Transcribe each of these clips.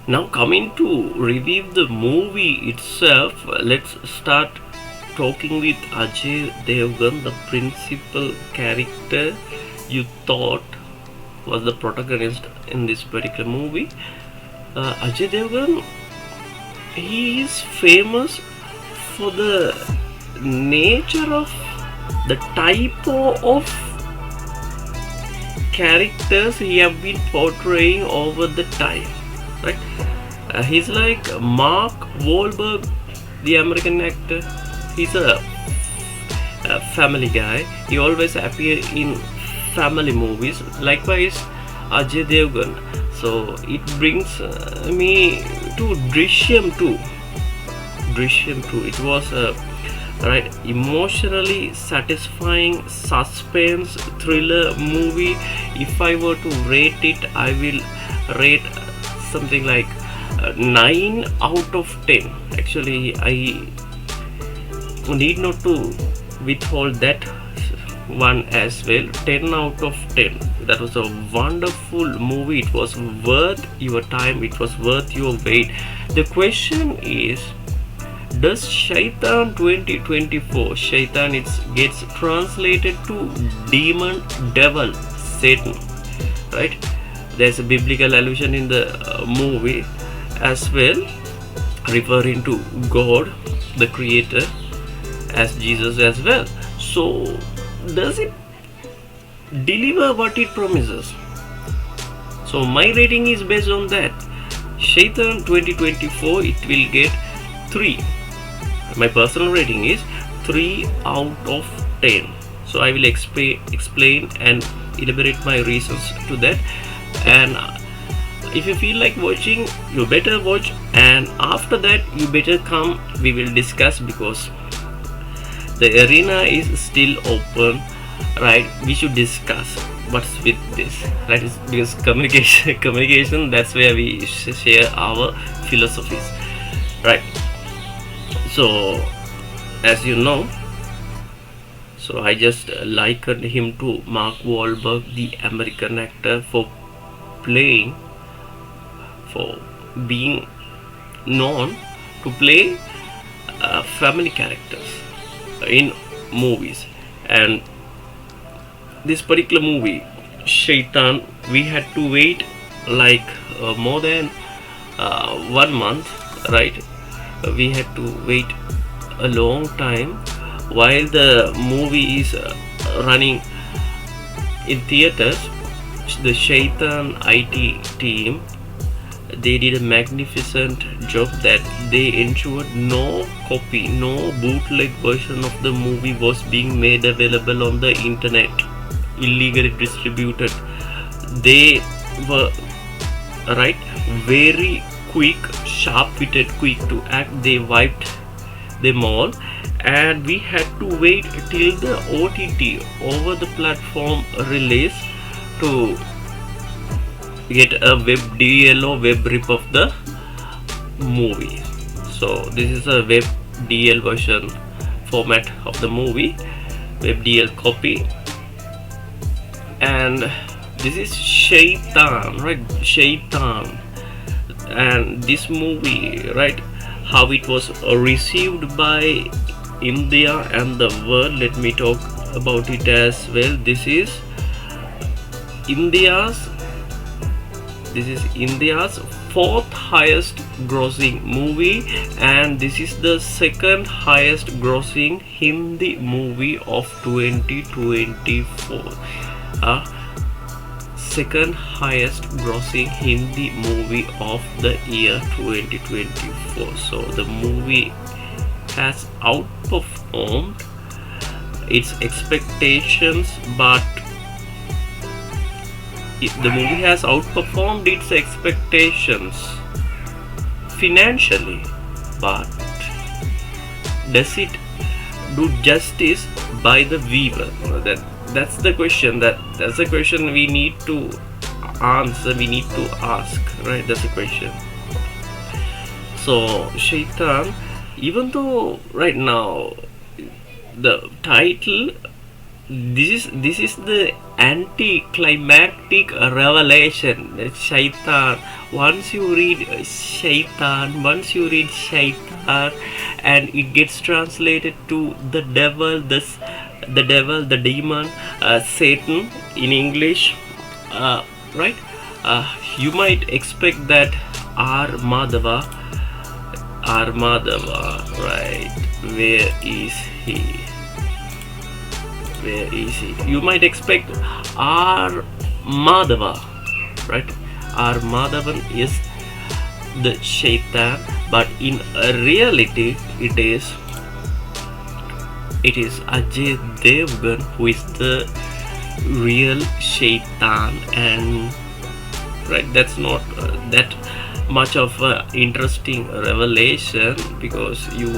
Now coming to review the movie itself, let's start talking with Ajay Devgan, the principal character you thought was the protagonist in this particular movie. Ajay Devgan, he is famous for the nature of the type of characters he have been portraying over the time, right? He's like Mark Wahlberg, the American actor. He's a family guy. He always appear in family movies. Likewise, Ajay Devgan. So it brings me to Drishyam 2. Drishyam 2. It was a emotionally satisfying suspense thriller movie. If I were to rate it, I will rate something like 9 out of 10. Actually, I need not to withhold that one as well. 10 out of 10. That was a wonderful movie. It was worth your time. It was worth your wait. The question is, does Shaitan 2024, Shaitan gets translated to demon, devil, Satan, right? There's a biblical allusion in the movie as well, referring to God, the creator, as Jesus as well. So does it deliver what it promises? So my rating is based on that. Shaitan 2024, it will get 3. My personal rating is 3 out of 10. So I will explain and elaborate my reasons to that. And if you feel like watching, you better watch, and after that you better come, we will discuss, because the arena is still open, right? We should discuss what's with this, right? It's because communication, that's where we share our philosophies, right? So as you know, so I just likened him to Mark Wahlberg, the American actor, for being known to play family characters in movies. And this particular movie, Shaitan, we had to wait like more than 1 month, right? We had to wait a long time while the movie is running in theaters. The Shaitan IT team, they did a magnificent job that they ensured no copy, no bootleg version of the movie was being made available on the internet, illegally distributed. They were very quick, sharp-witted, quick to act. They wiped them all, and we had to wait till the OTT, over the platform, release to get a web DL or web rip of the movie. So this is a web DL version format of the movie, web DL copy, and this is Shaitan, right? Shaitan. And this movie, right, how it was received by India and the world, let me talk about it as well. This is India's 4th highest grossing movie, and this is the 2nd highest grossing Hindi movie of 2024. 2nd highest grossing Hindi movie of the year 2024. So the movie has outperformed its expectations, but the movie has outperformed its expectations financially, but does it do justice by the viewer? That's the question. That's the question we need to answer. We need to ask, right? That's the question. So Shaitan, even though right now the title this is the anticlimactic revelation. Shaitan. Once you read Shaitan, once you read Shaitan, and it gets translated to the devil, the devil, the demon, Satan in English, right? You might expect that 𝑅𝑀ADHAVA, right? Where is he? Where is he? You might expect 𝑅𝑀ADHAVA, right? 𝑅𝑀ADHAVAN is the Shaitan, but in reality, it is Ajay Devgan who is the real Shaitan, and right, that's not that much of an interesting revelation, because you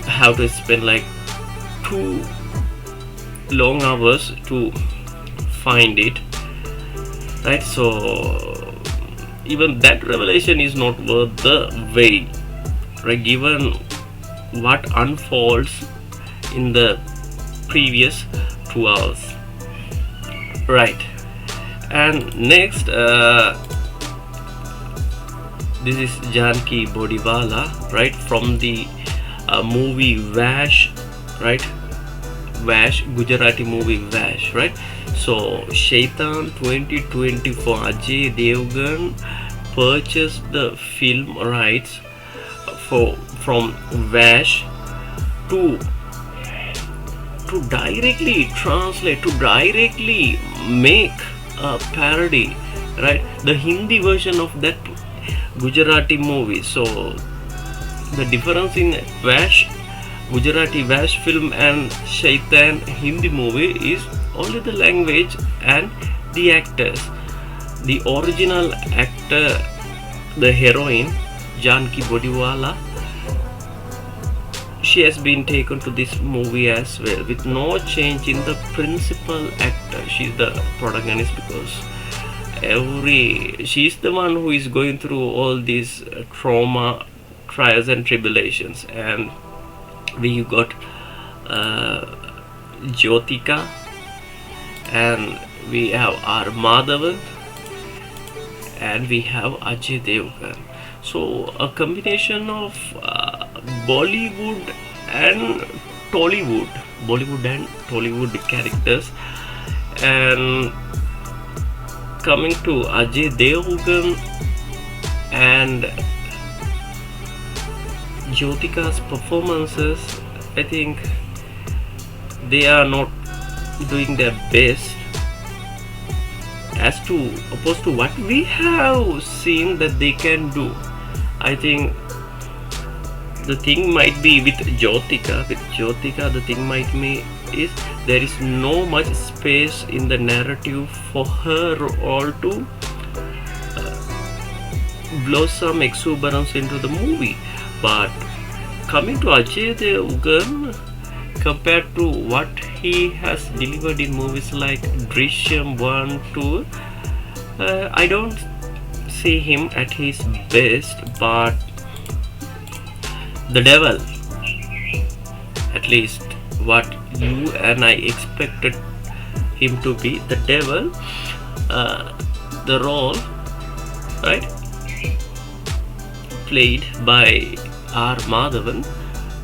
have to spend like 2 long hours to find it, right? So even that revelation is not worth the wait, right? Given what unfolds in the previous 2 hours, right? And next, this is Janki Bodiwala, right, from the movie 𝑉𝑵𝑠ℎ, right? 𝑉𝑵𝑠ℎ, Gujarati movie 𝑉𝑵𝑠ℎ, right? So Shaitan 2024, Ajay Devgan purchased the film rights from 𝑉𝑵𝑠ℎ to directly translate, to directly make a parody, right? The Hindi version of that Gujarati movie. So the difference in 𝑉𝑵𝑠ℎ, Gujarati 𝑉𝑵𝑠ℎ film, and Shaitan Hindi movie is only the language and the actors. The original actor, the heroine Janki Bodiwala, she has been taken to this movie as well, with no change in the principal actor. She's the protagonist, because she's the one who is going through all these trauma, trials and tribulations. And we got Jyotika, and we have 𝑅𝑀ADHAVAN, and we have Ajay Devgan. So a combination of Bollywood and Tollywood characters. And coming to Ajay Devgan and Jyotika's performances, I think they are not doing their best as to opposed to what we have seen that they can do. I think the thing might be with Jyotika. The thing might be is there is no much space in the narrative for her all to blossom exuberance into the movie. But coming to Ajay Devgan, compared to what he has delivered in movies like Drishyam 1, 2, I don't see him at his best. But the devil, at least what you and I expected him to be, the devil, the role, right, played by 𝑅𝑀ADHAVAN,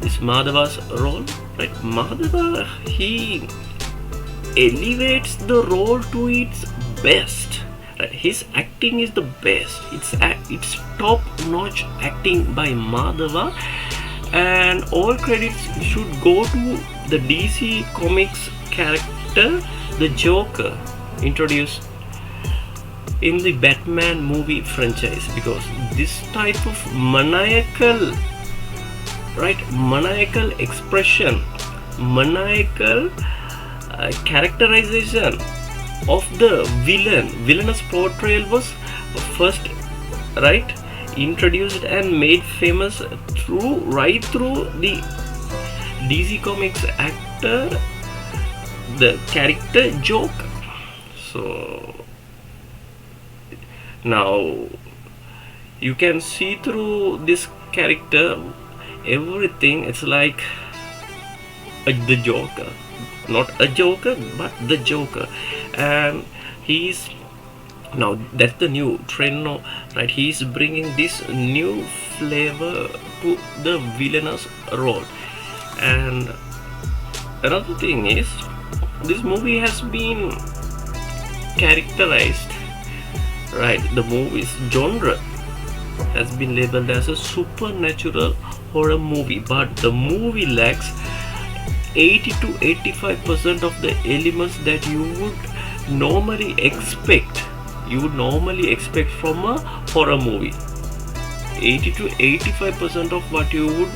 is Madhava's role, right? Madhava, he elevates the role to its best, right? His acting is the best. It's top-notch acting by Madhava, and all credits should go to the DC Comics character, the Joker, introduced in the Batman movie franchise, because this type of maniacal expression, maniacal characterization of the villainous portrayal was first, right, introduced and made famous right through the DC Comics actor, the character Joker. So now you can see through this character everything. It's like the Joker, not a Joker, but the Joker, and he's now that's the new trend now, right? He's bringing this new flavor to the villainous role. And another thing is, this movie has been characterized, right? The movie's genre has been labeled as a supernatural horror movie, but the movie lacks 80 to 85% of the elements that you would normally expect from a horror movie. 80 to 85% of what you would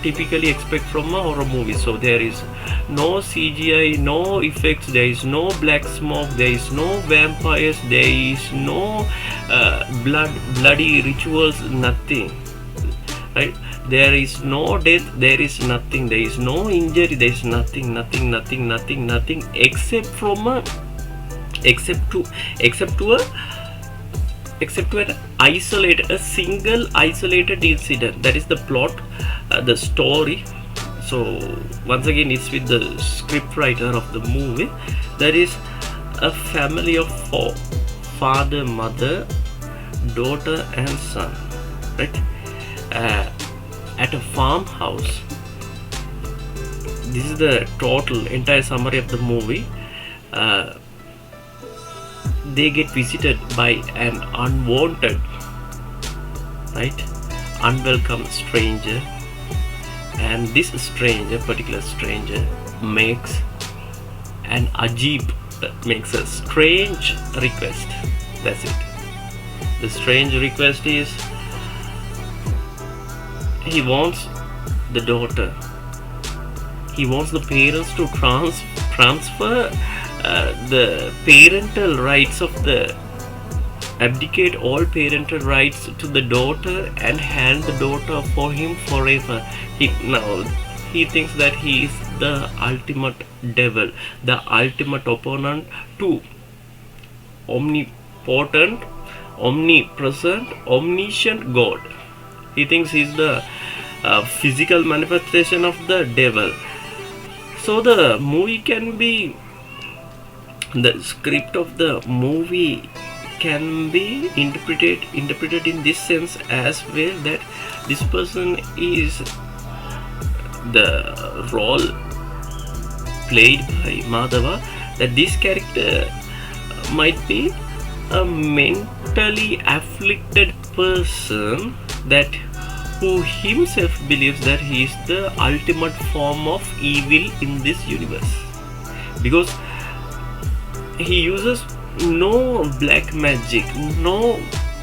typically expect from a horror movie. So there is no CGI, no effects, there is no black smoke, there is no vampires, there is no bloody rituals, nothing, right? There is no death, there is nothing, there is no injury, there is nothing except to a single isolated incident. That is the plot, the story. So once again, it's with the script writer of the movie. There is a family of four: father, mother, daughter and son, right? At a farmhouse. This is the entire summary of the movie. They get visited by an unwanted, right, unwelcome stranger, and this particular stranger makes a strange request. That's it. The strange request is, he wants the daughter, he wants the parents to transfer the parental rights abdicate all parental rights to the daughter and hand the daughter for him forever. He thinks that he is the ultimate devil, the ultimate opponent to omnipotent, omnipresent, omniscient God. He thinks he's the physical manifestation of the devil. So the script of the movie can be interpreted in this sense as well, that this person is the role played by Madhava, that this character might be a mentally afflicted person who himself believes that he is the ultimate form of evil in this universe, because he uses no black magic,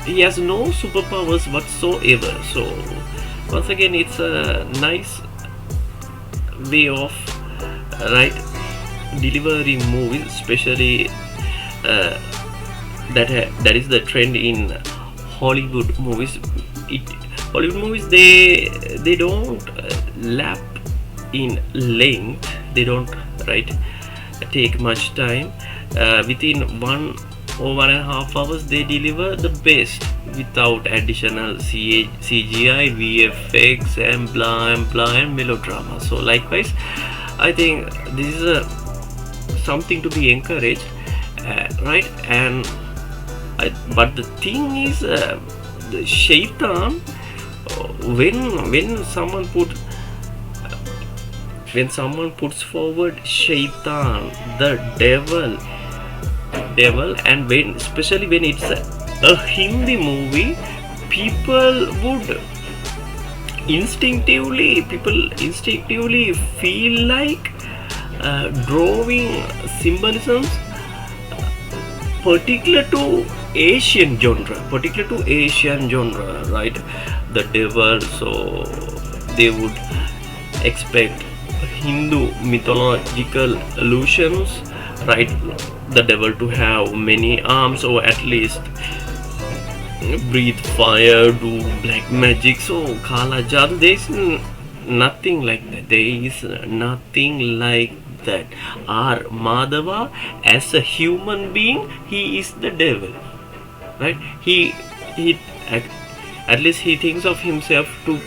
he has no superpowers whatsoever. So once again, it's a nice way of delivering movies, especially that is the trend in Hollywood movies. Hollywood movies, they don't lap in length, they don't take much time. Within 1 or 1.5 hours they deliver the best without additional CGI, VFX and blah and melodrama. So likewise, I think this is something to be encouraged, right? And but the thing is, the shaitan, when someone puts forward shaitan, the devil, and especially when it's a Hindi movie, people instinctively feel like drawing symbolisms particular to Asian genre, right? The devil, so they would expect Hindu mythological allusions, right? The devil to have many arms, or at least breathe fire, do black magic, so Kala Jadoo. There is nothing like that. Our Madhava, as a human being, he is the devil, right? He at least he thinks of himself to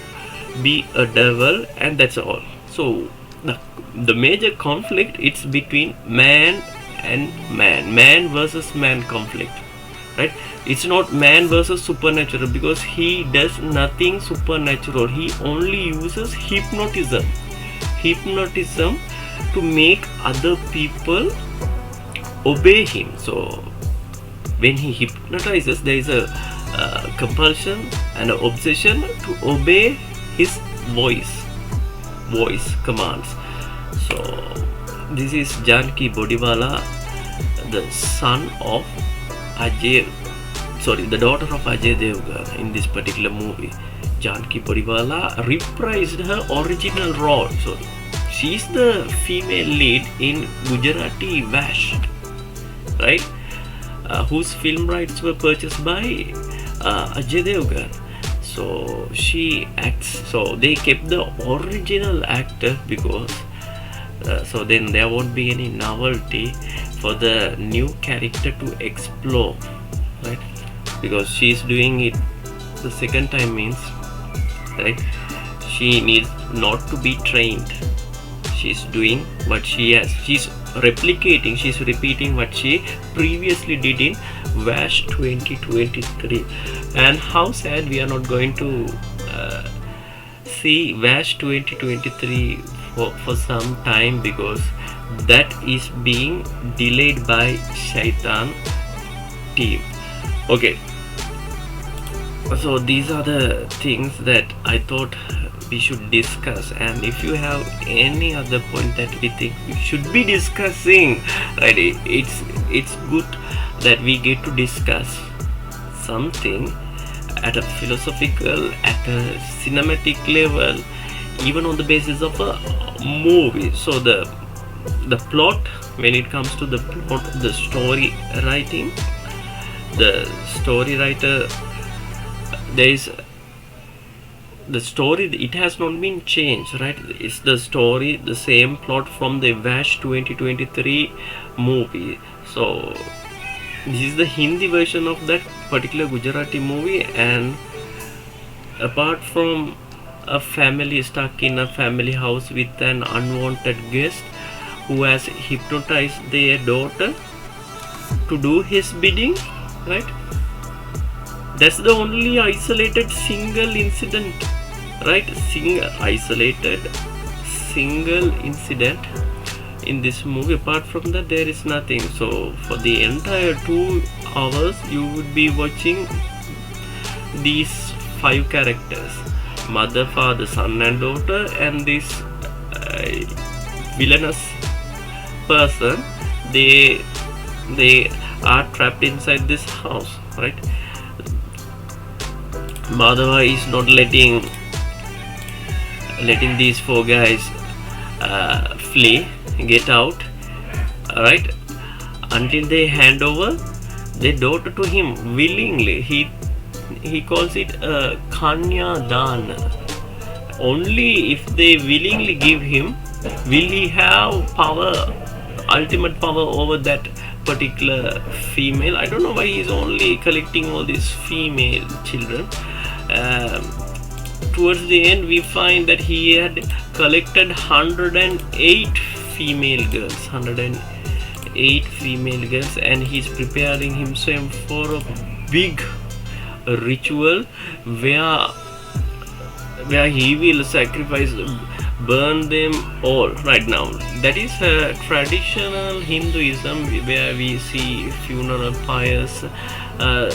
be a devil, and that's all. So the major conflict, it's between man and man versus man conflict, right? It's not man versus supernatural, because he does nothing supernatural. He only uses hypnotism to make other people obey him. So when he hypnotizes, there is a compulsion and an obsession to obey his voice commands. So this is Janki Bodiwala, the son of the daughter of Ajay Devgan in this particular movie. Janki Bodiwala reprised her original role. So she's the female lead in Gujarati Vash, right? Whose film rights were purchased by Ajay Devgan. So she acts. So they kept the original actor, because so then there won't be any novelty for the new character to explore, right? Because she's doing it the second time means, right, she needs not to be trained. She's doing what she has. She's repeating what she previously did in Vash 2023. And how sad, we are not going to see Vash 2023 for some time, because that is being delayed by Shaitan team. Okay, so these are the things that I thought we should discuss, and if you have any other point that we think we should be discussing, right, it's good that we get to discuss something at a philosophical, at a cinematic level, even on the basis of a movie. So the plot, when it comes to the plot, the story writing, the story writer, there is the story, it has not been changed, right? It's the story, the same plot from the Vash 2023 movie. So this is the Hindi version of that particular Gujarati movie, and apart from a family stuck in a family house with an unwanted guest who has hypnotized their daughter to do his bidding, right? That's the only isolated single incident, right? Isolated single incident in this movie. Apart from that, there is nothing. So for the entire 2 hours, you would be watching these 5 characters: mother, father, son and daughter, and this villainous person. They are trapped inside this house, right? Madhava is not letting these 4 guys get out, right, until they hand over their daughter to him willingly. He calls it Kanya Dan. Only if they willingly give him will he have power, ultimate power over that particular female. I don't know why he's only collecting all these female children. Towards the end, we find that he had collected 108 female girls, and he's preparing himself for a big ritual where he will sacrifice, burn them all. Right now, that is a traditional Hinduism where we see funeral pyres,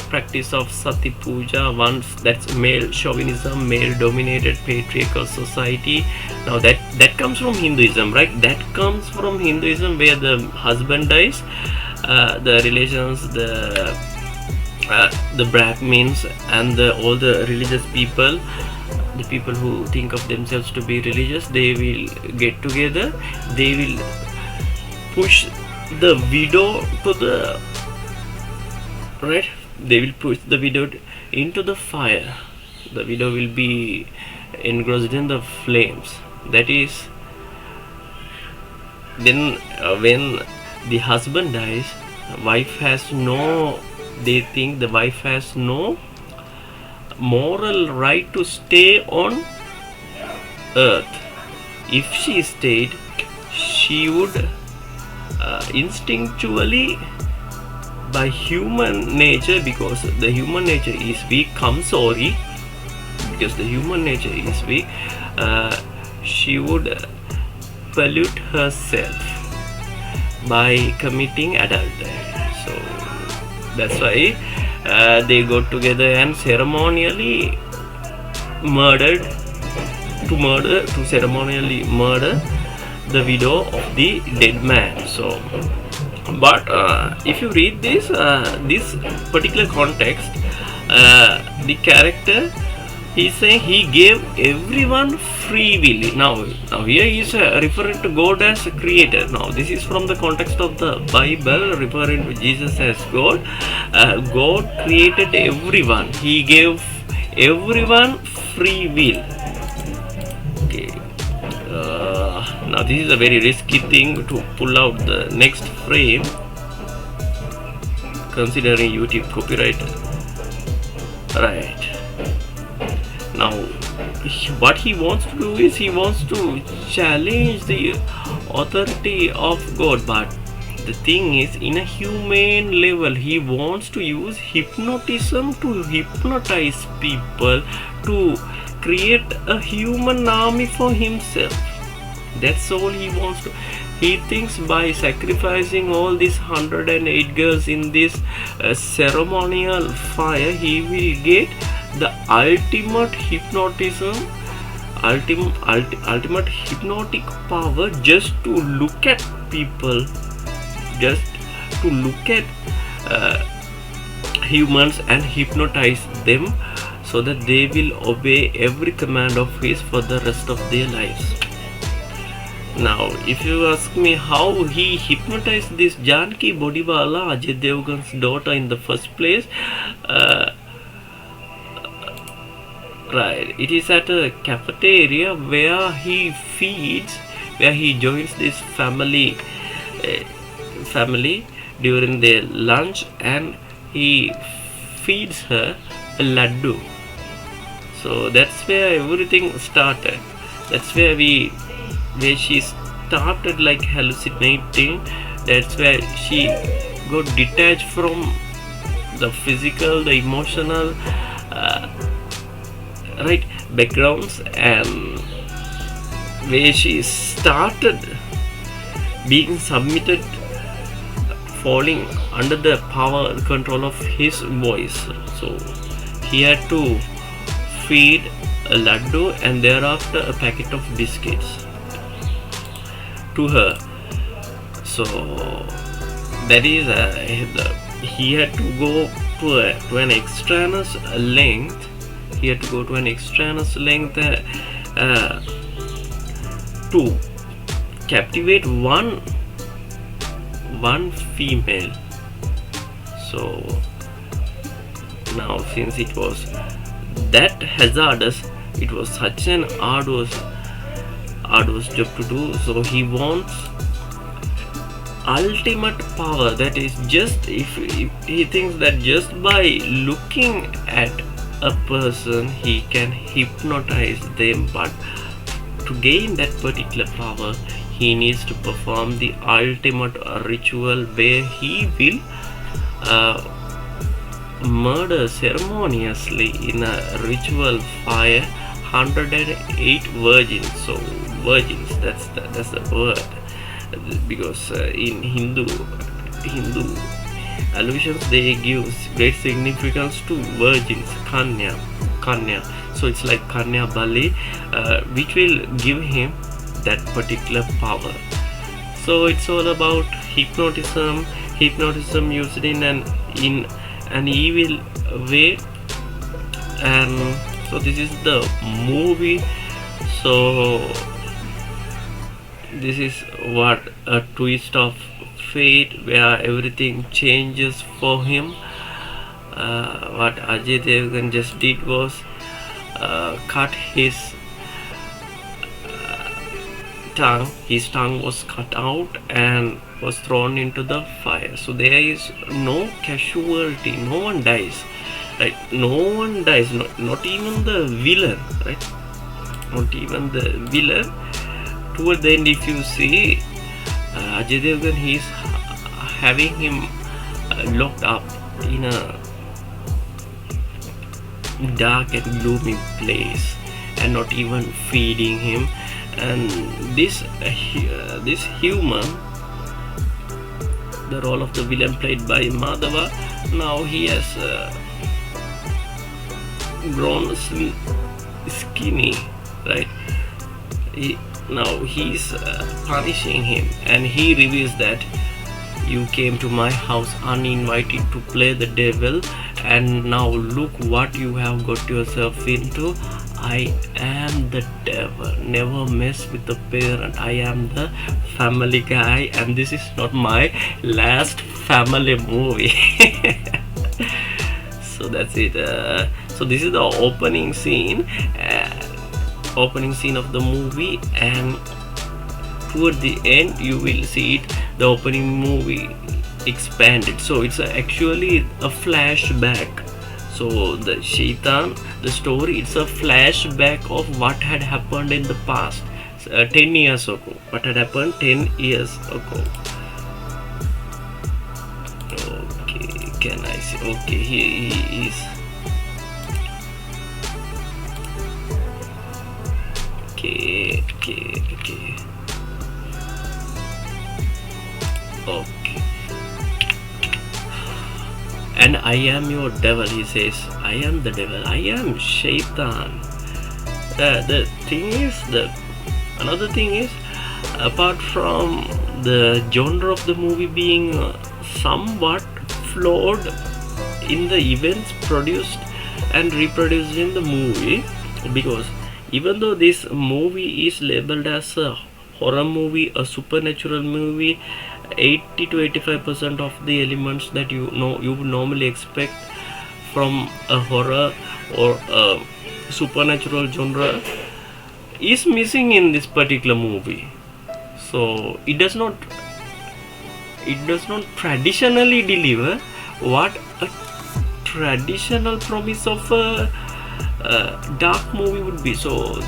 practice of sati puja. Once that's male chauvinism, male dominated patriarchal society. Now that comes from Hinduism, right? That comes from Hinduism, where the husband dies, the relations, the Brahmins and all the religious people, the people who think of themselves to be religious, they will get together. They will push the widow to the right. They will push the widow into the fire. The widow will be engrossed in the flames. That is, then when the husband dies, they think the wife has no moral right to stay on earth. if she stayed, she would instinctually, by human nature, because the human nature is weak, because the human nature is weak, she would pollute herself by committing adultery. So that's why they got together and ceremonially ceremonially murder the widow of the dead man. So, but if you read this particular context, the character, he's saying he gave everyone free will. Now here he is referring to God as a creator. Now this is from the context of the Bible, referring to Jesus as God. God created everyone. He gave everyone free will. Okay. Now this is a very risky thing to pull out the next frame, considering YouTube copyright. Right. Now what he wants to do is he wants to challenge the authority of God, but the thing is, in a humane level, he wants to use hypnotism to hypnotize people, to create a human army for himself. That's all he wants to. He thinks by sacrificing all these 108 girls in this ceremonial fire, he will get the ultimate hypnotism, ultimate hypnotic power, just to look at people, just to look at humans and hypnotize them, so that they will obey every command of his for the rest of their lives. Now, if you ask me how he hypnotized this Janki Bodhiwala, Ajay Devgan's daughter, in the first place, right, it is at a cafeteria where he feeds, where he joins this family during their lunch, and he feeds her a laddu. So that's where everything started. That's where she started like hallucinating. That's where she got detached from the physical, the emotional right backgrounds, and where she started being submitted, falling under the power control of his voice. So he had to feed a laddu and thereafter a packet of biscuits to her. So that is he had to go to an extraneous length. He had to go to an extraneous length to captivate one female. So now, since it was that hazardous, it was such an arduous job to do. So he wants ultimate power. That is, just if he thinks that just by looking at a person he can hypnotize them, but to gain that particular power he needs to perform the ultimate ritual where he will murder ceremoniously in a ritual fire 108 virgins. So virgins, that's the word, because in Hindu allusions they give great significance to virgins, kanya. So it's like kanya bali, which will give him that particular power. So it's all about hypnotism used in an evil way. And so this is the movie. So this is what a twist of fate, where everything changes for him. What Ajay Devgan just did was cut his tongue. His tongue was cut out and was thrown into the fire. So there is no casualty. No one dies. Right? No one dies. Not even the villain. Right? Not even the villain. toward the end, if you see, Ajay Devgan, he's having him locked up in a dark and gloomy place and not even feeding him. And this human, the role of the villain played by Madhava, now he has grown skinny, right? Now he's punishing him, and he reveals that you came to my house uninvited to play the devil, and now look what you have got yourself into. I am the devil. Never mess with the parent. I am the family guy, and this is not my last family movie. So that's it. So this is the opening scene of the movie, and toward the end you will see it, the opening movie expanded. So it's actually a flashback. So the Shaitan, the story, it's a flashback of what had happened in the past, 10 years ago. What had happened 10 years ago. Okay, can I see? Okay, he is. Okay. And I am your devil, he says. I am the devil. I am Shaitan. The thing is, another thing is, apart from the genre of the movie being somewhat flawed in the events produced and reproduced in the movie, because even though this movie is labeled as a horror movie, a supernatural movie, 80 to 85% of the elements that you would normally expect from a horror or a supernatural genre is missing in this particular movie. So it does not traditionally deliver what a traditional promise of a dark movie would be. So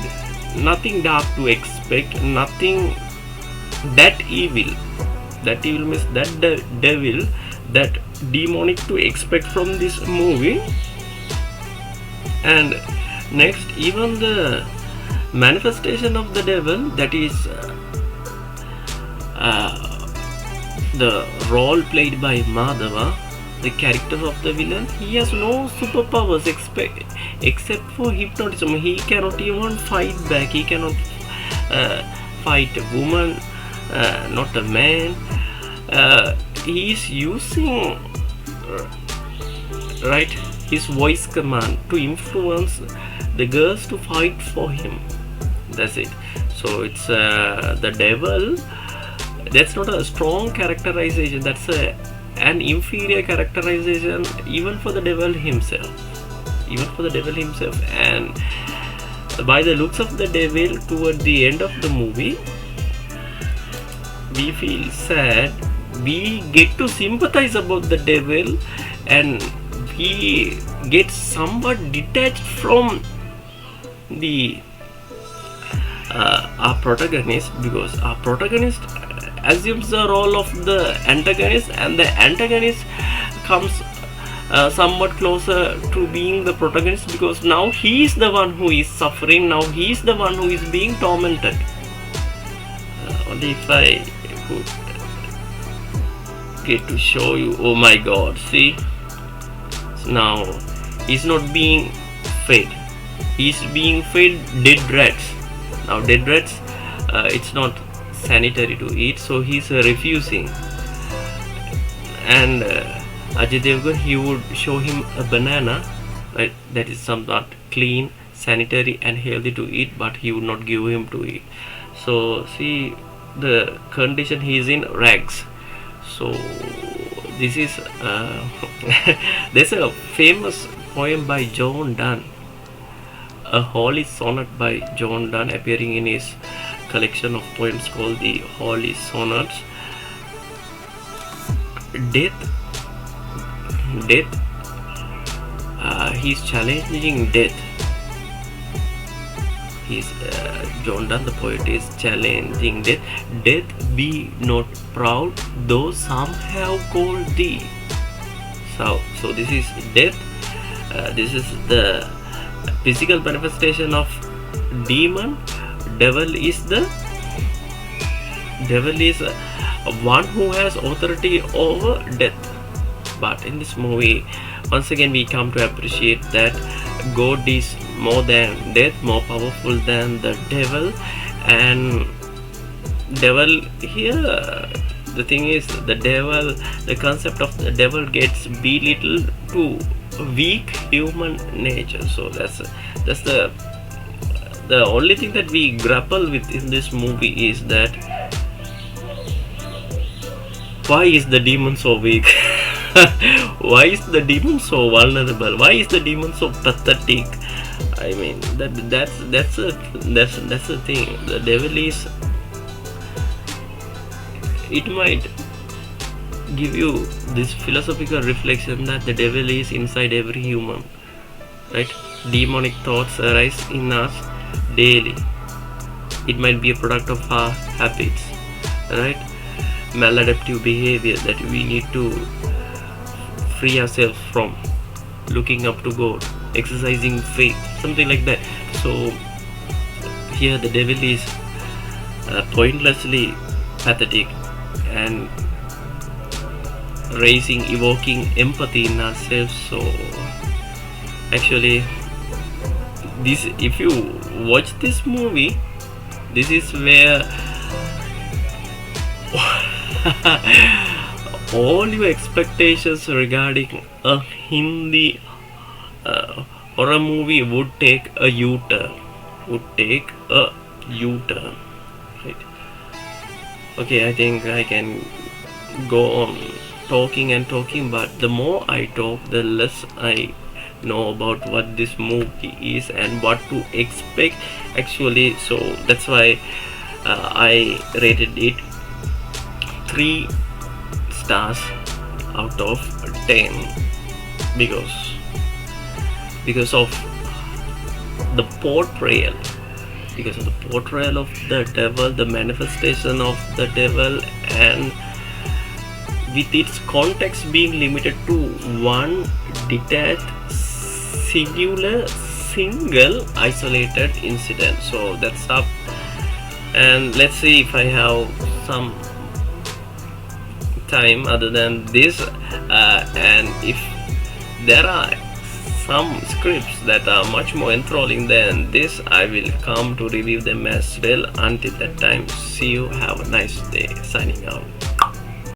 nothing dark to expect, nothing that evil means that the devil, that demonic to expect from this movie. And next, even the manifestation of the devil, that is the role played by Madhava, the character of the villain, he has no superpowers except for hypnotism. He cannot even fight back. He cannot fight a woman, not a man. He is using his voice command to influence the girls to fight for him. That's it. So it's the devil. That's not a strong characterization. That's an inferior characterization even for the devil himself. And by the looks of the devil toward the end of the movie, we feel sad. We get to sympathize about the devil, and we get somewhat detached from the our protagonist, because our protagonist assumes the role of the antagonist, and the antagonist comes somewhat closer to being the protagonist, because now he is the one who is suffering. Now he is the one who is being tormented. Only if I could get to show you. Oh my god, see, so now he's not being fed, he's being fed dead rats. Now dead rats, it's not sanitary to eat, so he's refusing. And Ajay Devgan, he would show him a banana, right, that is somewhat clean, sanitary and healthy to eat, but he would not give him to eat. So see the condition, he is in rags. So this is there's a famous poem by John Donne, a holy sonnet by John Donne, appearing in his collection of poems called the Holy Sonnets. Death, he's challenging death. He's John Donne the poet is challenging death. Death, be not proud, though some have called thee. So this is death. This is the physical manifestation of demon. Devil is one who has authority over death. But in this movie, once again we come to appreciate that God is more than death, more powerful than the devil. And devil here, the thing is, the devil, the concept of the devil gets belittled to weak human nature. So that's the only thing that we grapple with in this movie is that why is the demon so weak? Why is the demon so vulnerable? Why is the demon so pathetic? I mean, that's the thing. The devil is. It might give you this philosophical reflection that the devil is inside every human, right? Demonic thoughts arise in us daily. It might be a product of our habits, right? Maladaptive behavior that we need to free ourselves from, looking up to God, exercising faith, something like that. So here the devil is pointlessly pathetic and evoking empathy in ourselves. So actually, this, if you watch this movie, this is where all your expectations regarding a Hindi horror movie would take a U-turn. Right? Okay, I think I can go on talking and talking, but the more I talk, the less I know about what this movie is and what to expect actually. So that's why I rated it 3 stars out of 10 because of the portrayal, of the devil, the manifestation of the devil, and with its context being limited to one detached, single isolated incident. So that's up, and let's see if I have some time other than this, and if there are some scripts that are much more enthralling than this, I will come to review them as well. Until that time, see you, have a nice day, signing out.